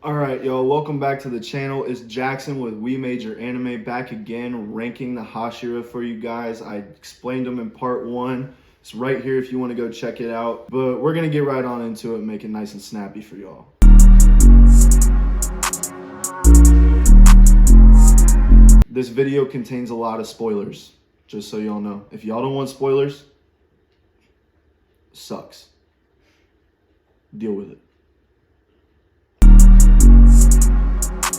Alright, yo, welcome back to the channel. It's Jackson with We Major Anime back again, ranking the Hashira for you guys. I explained them in part 1. It's right here if you want to go check it out. But we're going to get right on into it and make it nice and snappy for y'all. This video contains a lot of spoilers, just so y'all know. If y'all don't want spoilers, sucks. Deal with it.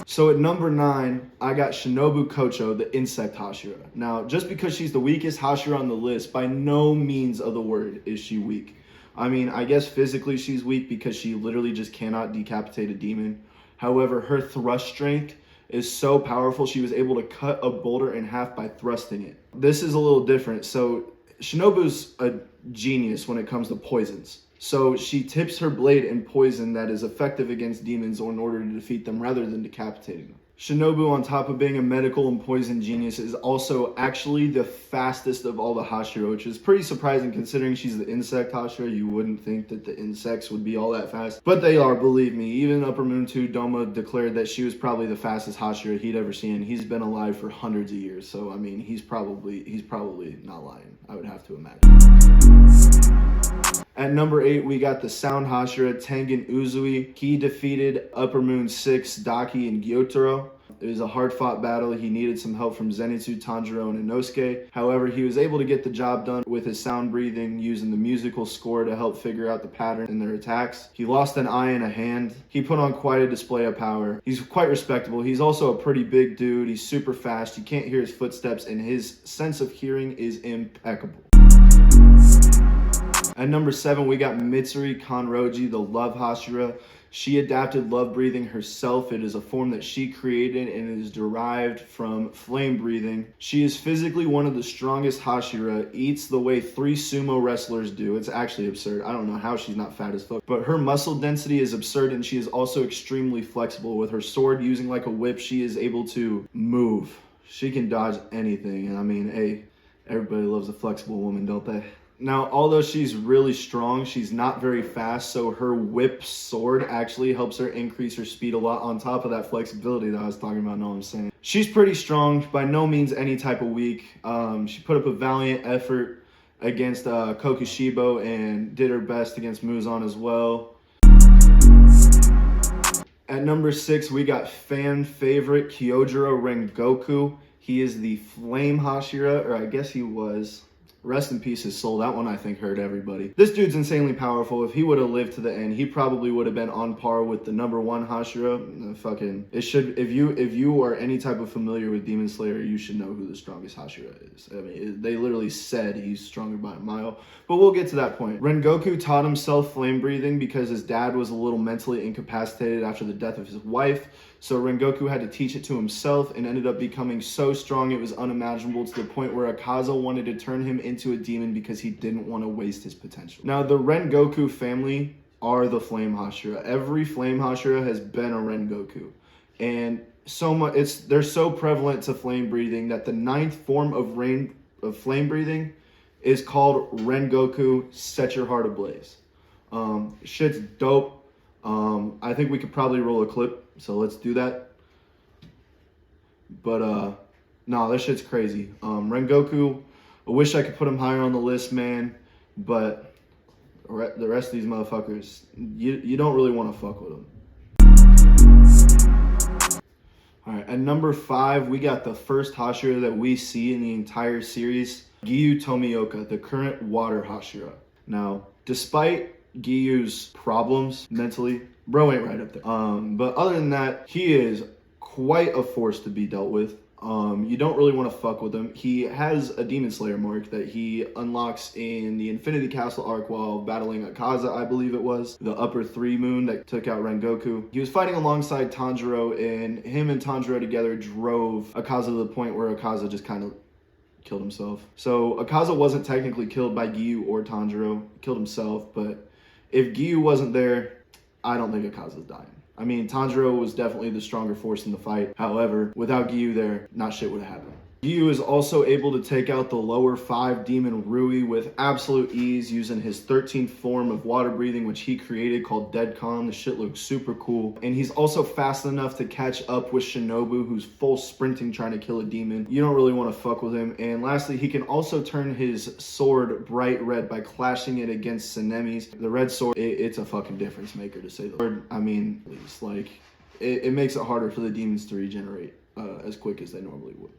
So at number 9, I got Shinobu Kocho, the insect Hashira. Now, just because she's the weakest Hashira on the list, by no means of the word is she weak. I mean, I guess physically she's weak because she literally just cannot decapitate a demon. However, her thrust strength is so powerful, she was able to cut a boulder in half by thrusting it. This is a little different. So Shinobu's a genius when it comes to poisons. So she tips her blade in poison that is effective against demons in order to defeat them rather than decapitating them. Shinobu, on top of being a medical and poison genius, is also actually the fastest of all the Hashira, which is pretty surprising considering she's the insect Hashira. You wouldn't think that the insects would be all that fast, but they are, believe me. Even Upper Moon 2 Doma declared that she was probably the fastest Hashira he'd ever seen. He's been alive for hundreds of years, so I mean, he's probably not lying, I would have to imagine. At number 8, we got the Sound Hashira, Tengen Uzui. He defeated Upper Moon 6, Daki, and Gyotaro. It was a hard-fought battle. He needed some help from Zenitsu, Tanjiro, and Inosuke. However, he was able to get the job done with his sound breathing, using the musical score to help figure out the pattern in their attacks. He lost an eye and a hand. He put on quite a display of power. He's quite respectable. He's also a pretty big dude. He's super fast. You can't hear his footsteps, and his sense of hearing is impeccable. At number 7, we got Mitsuri Kanroji, the Love Hashira. She adapted love breathing herself. It is a form that she created and it is derived from flame breathing. She is physically one of the strongest Hashira, eats the way 3 sumo wrestlers do. It's actually absurd. I don't know how she's not fat as fuck. But her muscle density is absurd, and she is also extremely flexible. With her sword using like a whip, she is able to move. She can dodge anything. And I mean, hey, everybody loves a flexible woman, don't they? Now, although she's really strong, she's not very fast, so her whip sword actually helps her increase her speed a lot on top of that flexibility that I was talking about, know what I'm saying? She's pretty strong, by no means any type of weak. She put up a valiant effort against Kokushibo and did her best against Muzan as well. At number 6, we got fan favorite Kyojuro Rengoku. He is the Flame Hashira, or I guess he was. Rest in peace, his soul. That one, I think, hurt everybody. This dude's insanely powerful. If he would have lived to the end, he probably would have been on par with the number 1 Hashira. If you are any type of familiar with Demon Slayer, you should know who the strongest Hashira is. I mean, they literally said he's stronger by a mile. But we'll get to that point. Rengoku taught himself flame breathing because his dad was a little mentally incapacitated after the death of his wife. So Rengoku had to teach it to himself and ended up becoming so strong it was unimaginable, to the point where Akaza wanted to turn him into a demon because he didn't want to waste his potential. Now, the Rengoku family are the Flame Hashira. Every Flame Hashira has been a Rengoku. And they're so prevalent to flame breathing that the 9th form of flame breathing is called Rengoku Set Your Heart Ablaze. Shit's dope. I think we could probably roll a clip. So let's do that. But, no, this shit's crazy. Rengoku, I wish I could put him higher on the list, man. But the rest of these motherfuckers, you don't really want to fuck with them. Alright, at number 5, we got the first Hashira that we see in the entire series. Giyu Tomioka, the current water Hashira. Now, despite Giyu's problems mentally, bro ain't right up there. But other than that, he is quite a force to be dealt with. You don't really want to fuck with him. He has a Demon Slayer mark that he unlocks in the Infinity Castle arc while battling Akaza, I believe it was. The Upper 3 Moon that took out Rengoku. He was fighting alongside Tanjiro, and him and Tanjiro together drove Akaza to the point where Akaza just kind of killed himself. So Akaza wasn't technically killed by Giyu or Tanjiro. He killed himself, but if Giyu wasn't there, I don't think Akaza's dying. I mean, Tanjiro was definitely the stronger force in the fight. However, without Giyu there, not shit would have happened. Gyu is also able to take out the lower 5 demon Rui with absolute ease using his 13th form of water breathing, which he created, called Dead Calm. The shit looks super cool. And he's also fast enough to catch up with Shinobu, who's full sprinting trying to kill a demon. You don't really want to fuck with him. And lastly, he can also turn his sword bright red by clashing it against Tsunemi's. The red sword, it's a fucking difference maker, to say the word. I mean, at least, like, it makes it harder for the demons to regenerate as quick as they normally would.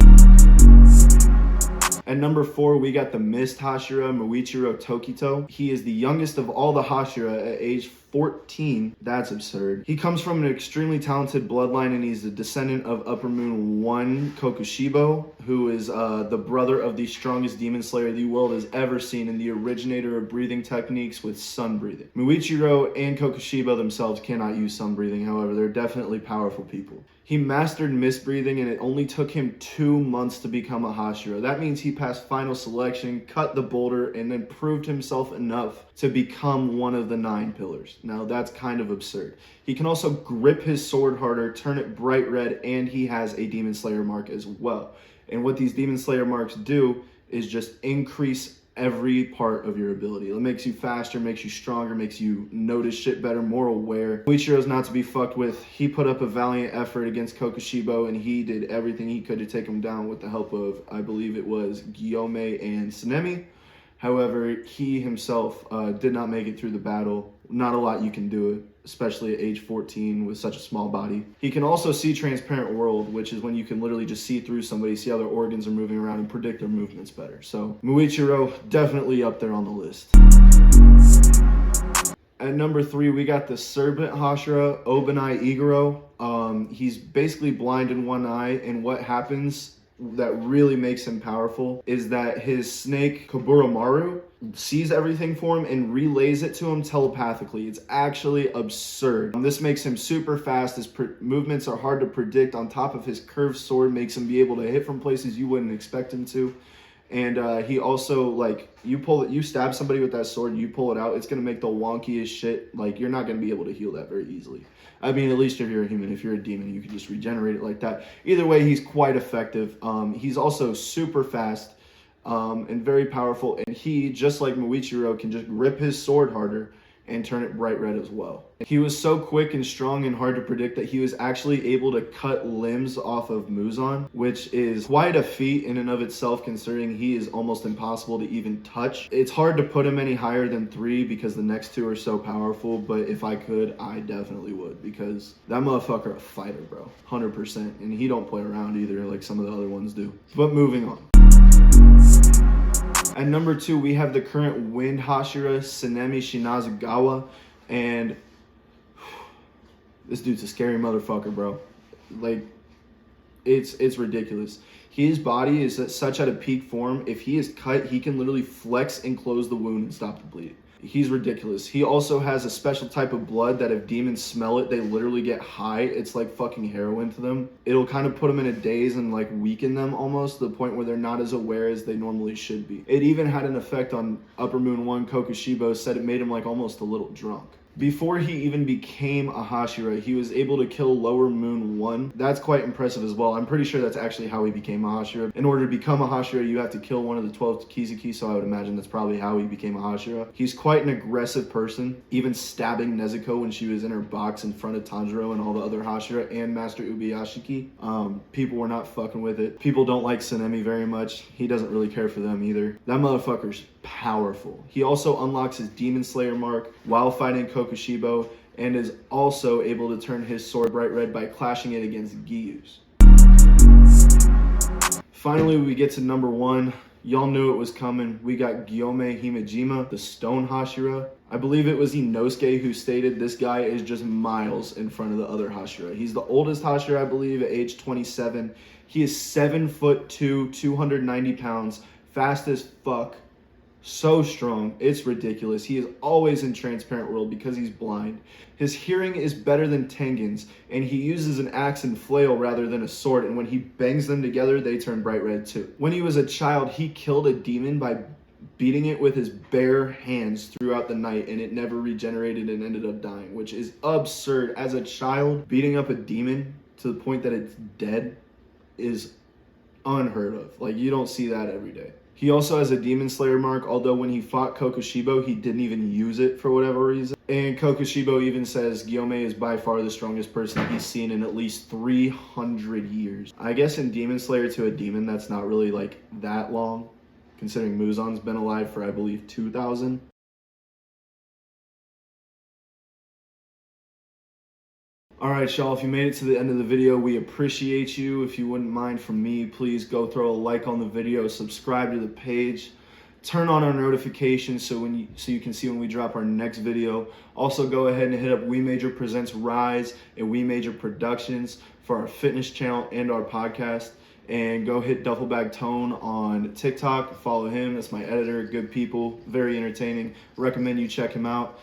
At number 4, we got the Mist Hashira, Muichiro Tokito. He is the youngest of all the Hashira at age 14. That's absurd. He comes from an extremely talented bloodline, and he's a descendant of Upper Moon 1 Kokushibo, who is the brother of the strongest demon slayer the world has ever seen and the originator of breathing techniques with sun breathing. Muichiro and Kokushibo themselves cannot use sun breathing, however, they're definitely powerful people. He mastered mist breathing, and it only took him 2 months to become a Hashira. That means he passed final selection, cut the boulder, and then proved himself enough to become one of the 9 pillars. Now, that's kind of absurd. He can also grip his sword harder, turn it bright red, and he has a Demon Slayer mark as well. And what these Demon Slayer marks do is just increase every part of your ability. It makes you faster, makes you stronger, makes you notice shit better, more aware. Muichiro's not to be fucked with. He put up a valiant effort against Kokushibo, and he did everything he could to take him down with the help of, I believe it was Gyome and Tsunemi. However, he himself did not make it through the battle. Not a lot you can do, especially at age 14 with such a small body. He can also see transparent world, which is when you can literally just see through somebody, see how their organs are moving around, and predict their movements better. So Muichiro, definitely up there on the list. At number 3, we got the Serpent Hashira, Obanai Iguro. He's basically blind in one eye, and what happens that really makes him powerful is that his snake Kaburomaru sees everything for him and relays it to him telepathically. It's actually absurd. This makes him super fast. His movements are hard to predict. On top of his curved sword, makes him be able to hit from places you wouldn't expect him to. And he also, like, you stab somebody with that sword, you pull it out, it's gonna make the wonkiest shit. Like, you're not gonna be able to heal that very easily. I mean, at least if you're a human. If you're a demon, you can just regenerate it like that. Either way, he's quite effective. He's also super fast and very powerful. And he, just like Muichiro, can just grip his sword harder and turn it bright red as well. He was so quick and strong and hard to predict that he was actually able to cut limbs off of Muzan, which is quite a feat in and of itself, considering he is almost impossible to even touch. It's hard to put him any higher than 3 because the next 2 are so powerful, but if I could, I definitely would, because that motherfucker a fighter, bro. 100%. And he don't play around either like some of the other ones do. But moving on. At number 2, we have the current Wind Hashira, Tsunemi Shinazugawa, and this dude's a scary motherfucker, bro. Like, it's ridiculous. His body is at such at a peak form. If he is cut, he can literally flex and close the wound and stop the bleeding. He's ridiculous. He also has a special type of blood that if demons smell it, they literally get high. It's like fucking heroin to them. It'll kind of put them in a daze and like weaken them almost to the point where they're not as aware as they normally should be. It even had an effect on Upper Moon 1 Kokushibo, said it made him like almost a little drunk. Before he even became a Hashira, he was able to kill Lower Moon 1. That's quite impressive as well. I'm pretty sure that's actually how he became a Hashira. In order to become a Hashira, you have to kill one of the 12 Kizuki, so I would imagine that's probably how he became a Hashira. He's quite an aggressive person, even stabbing Nezuko when she was in her box in front of Tanjiro and all the other Hashira and Master Ubiyashiki. People were not fucking with it. People don't like Tsunemi very much. He doesn't really care for them either. That motherfucker's powerful. He also unlocks his Demon Slayer mark while fighting Kokushibo, and is also able to turn his sword bright red by clashing it against Gyu's. Finally, we get to number 1. Y'all knew it was coming. We got Gyome Himejima, the Stone Hashira. I believe it was Inosuke who stated this guy is just miles in front of the other Hashira. He's the oldest Hashira, I believe, at age 27. He is 7'2", 290 pounds, fast as fuck. So strong, it's ridiculous. He is always in transparent world because he's blind. His hearing is better than Tengen's, and he uses an axe and flail rather than a sword, and when he bangs them together, they turn bright red too. When he was a child, he killed a demon by beating it with his bare hands throughout the night, and it never regenerated and ended up dying, which is absurd. As a child, beating up a demon to the point that it's dead is unheard of. Like, you don't see that every day. He also has a Demon Slayer mark, although when he fought Kokushibo, he didn't even use it for whatever reason. And Kokushibo even says Gyomei is by far the strongest person he's seen in at least 300 years. I guess in Demon Slayer to a demon, that's not really like that long, considering Muzan's been alive for, I believe, 2,000. Alright, y'all, if you made it to the end of the video, we appreciate you. If you wouldn't mind from me, please go throw a like on the video, subscribe to the page, turn on our notifications so you can see when we drop our next video. Also, go ahead and hit up We Major Presents Rise and We Major Productions for our fitness channel and our podcast. And go hit Duffelbag Tone on TikTok. Follow him. That's my editor. Good people. Very entertaining. Recommend you check him out.